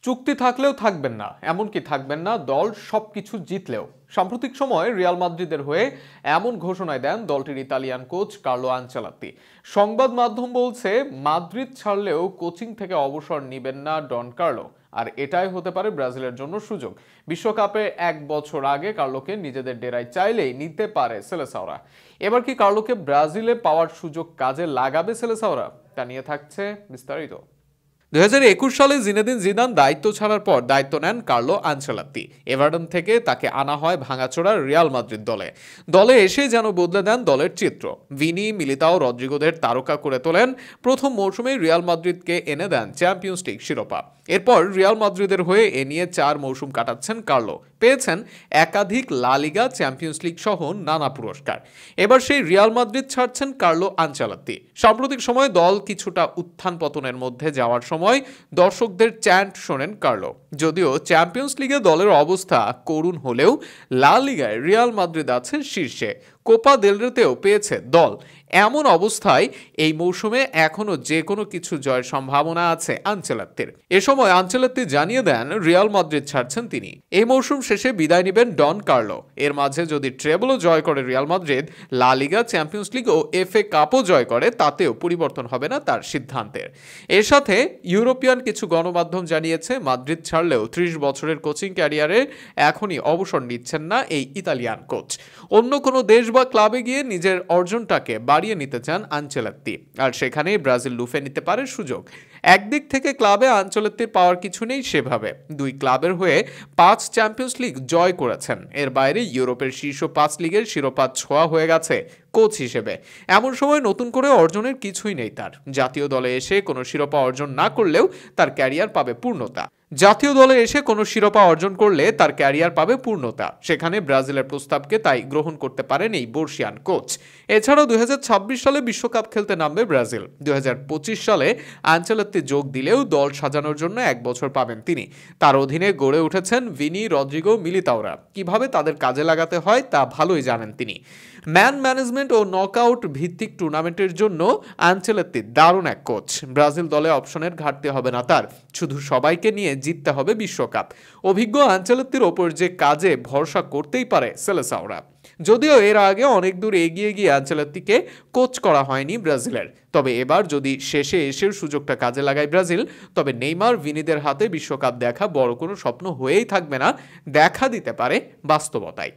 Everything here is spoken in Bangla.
চুক্তি থাকলেও থাকবেন না, এমনকি থাকবেন না দল সবকিছু জিতলেও। সাম্প্রতিক সময়ে রিয়াল মাদ্রিদের হয়ে এমন ঘোষণায় দেন দলটির ইতালিয়ান কোচ কার্লো আনচেলত্তি। সংবাদ মাধ্যম বলছে মাদ্রিদ ছাড়লেও কোচিং থেকে অবসর নেবেন না ডন কার্লো। আর এটাই হতে পারে ব্রাজিলের জন্য সুযোগ। বিশ্বকাপে 1 বছর আগে কার্লোকে নিজেদের ডেরায় চাইলেই নিতে পারে সেলেসাওরা। এবার কি কার্লোকে ব্রাজিলে পাওয়ার সুযোগ কাজে লাগাবে সেলেসাওরা? তা নিয়ে থাকছে বিস্তারিত। 2021 সালে জিনেদিন জিদান দায়িত্ব ছাড়ার পর দায়িত্ব নেন কার্লো আনচেলত্তি। এভারটন থেকে তাকে আনা হয় ভাঙাচোরা রিয়াল মাদ্রিদ দলে এসে যেন বদলে দেন দলের চিত্র। ভিনি, মিলিতাও, রদ্রিগোদের তারকা করে তোলেন। প্রথম মৌসুমে রিয়াল মাদ্রিদকে এনে দেন চ্যাম্পিয়ন্স লিগ শিরোপা। এরপর রিয়াল মাদ্রিদের হয়ে এ নিয়ে 4 মৌসুম কাটাচ্ছেন কার্লো। পেয়েছেন একাধিক লা লিগা, চ্যাম্পিয়ন্স লিগ সহ নানা পুরস্কার। এবার সেই রিয়াল মাদ্রিদ ছাড়ছেন কার্লো আনচেলত্তি। সাম্প্রতিক সময়ে দল কিছুটা উত্থান পতনের মধ্যে যাওয়ার সময় দর্শকদের চ্যান্ট শোনেন কার্লো। যদিও চ্যাম্পিয়ন্স লিগে দলের অবস্থা করুণ হলেও লা লিগায় রিয়াল মাদ্রিদ আছে শীর্ষে, কোপা দেল রেতেও পেয়েছে দল। এমন অবস্থায় এই মৌসুমে এখনো যে কোনো কিছু জয়ের সম্ভাবনা আছে আনচেলত্তির। এ সময় আনচেলত্তি জানিয়ে দেন রিয়াল মাদ্রিদ ছাড়ছেন তিনি। এই মৌসুম শেষে বিদায় নেবেন ডন কার্লো। এর মাঝে যদি ট্রেবলও জয় করে রিয়াল মাদ্রিদ, লা লিগা, চ্যাম্পিয়ন্স লিগ ও এফএ কাপও জয় করে, তাতেও পরিবর্তন হবে না তার সিদ্ধান্তের। এর সাথে ইউরোপিয়ান কিছু গণমাধ্যম জানিয়েছে মাদ্রিদ ছাড়লেও 30 বছরের কোচিং ক্যারিয়ারে এখনই অবসর নিচ্ছেন না এই ইতালিয়ান কোচ। অন্য কোনো দেশ বা ক্লাবে গিয়ে নিজের অর্জনটাকে বাড়িয়ে নিতে চান আনচেলত্তি। আর সেখানেই ব্রাজিল লুফে নিতে পারে সুযোগ। একদিক থেকে ক্লাবে আনচেলত্তির পাওয়ার কিছু নেই সেভাবে। 2 ক্লাবের হয়ে 5 চ্যাম্পিয়ন্স লিগ জয় করেছেন। এর বাইরে ইউরোপের শীর্ষ 5 লিগের শিরোপা ছোঁয়া হয়ে গেছে কোচ হিসেবে। এমন সময় নতুন করে অর্জনের কিছুই নেই তার। জাতীয় দলে এসে কোনো শিরোপা অর্জন না করলেও তার ক্যারিয়ার পাবে পূর্ণতা। জাতীয় দলে এসে কোনো শিরোপা অর্জন করলে তার ক্যারিয়ার পাবে পূর্ণতা। সেখানে ব্রাজিলের প্রস্তাবকে তাই গ্রহণ করতে পারেন এই বর্ষিয়ান কোচ। এছাড়াও 2026 সালে বিশ্বকাপ খেলতে নামবে ব্রাজিল। 2025 সালে আনচেলত্তি যোগ দিলেও দল সাজানোর জন্য 1 বছর পাবেন তিনি। তার অধীনে গড়ে উঠেছেন ভিনি, রদ্রিগো, মিলিতাওরা। কিভাবে তাদের কাজে লাগাতে হয় তা ভালোই জানেন তিনি। ম্যান ম্যানেজমেন্ট ও নকআউট ভিত্তিক টুর্নামেন্টের জন্য আনচেলত্তি দারুণ এক কোচ। ব্রাজিল দলে অপশনের ঘাটতি হবে না তার, শুধু সবাইকে নিয়ে জিততে হবে বিশ্বকাপ। অভিজ্ঞ আনচেলত্তির ওপর যে কাজে ভরসা করতেই পারে সেলেসাওরা। যদিও এর আগে অনেক দূর এগিয়ে গিয়ে আনচেলত্তিকে কোচ করা হয়নি ব্রাজিলের। তবে এবার যদি শেষে এসে সুযোগটা কাজে লাগায় ব্রাজিল, তবে নেইমার, ভিনিদের হাতে বিশ্বকাপ দেখা বড় কোনো স্বপ্ন হয়েই থাকবে না, দেখা দিতে পারে বাস্তবতায়।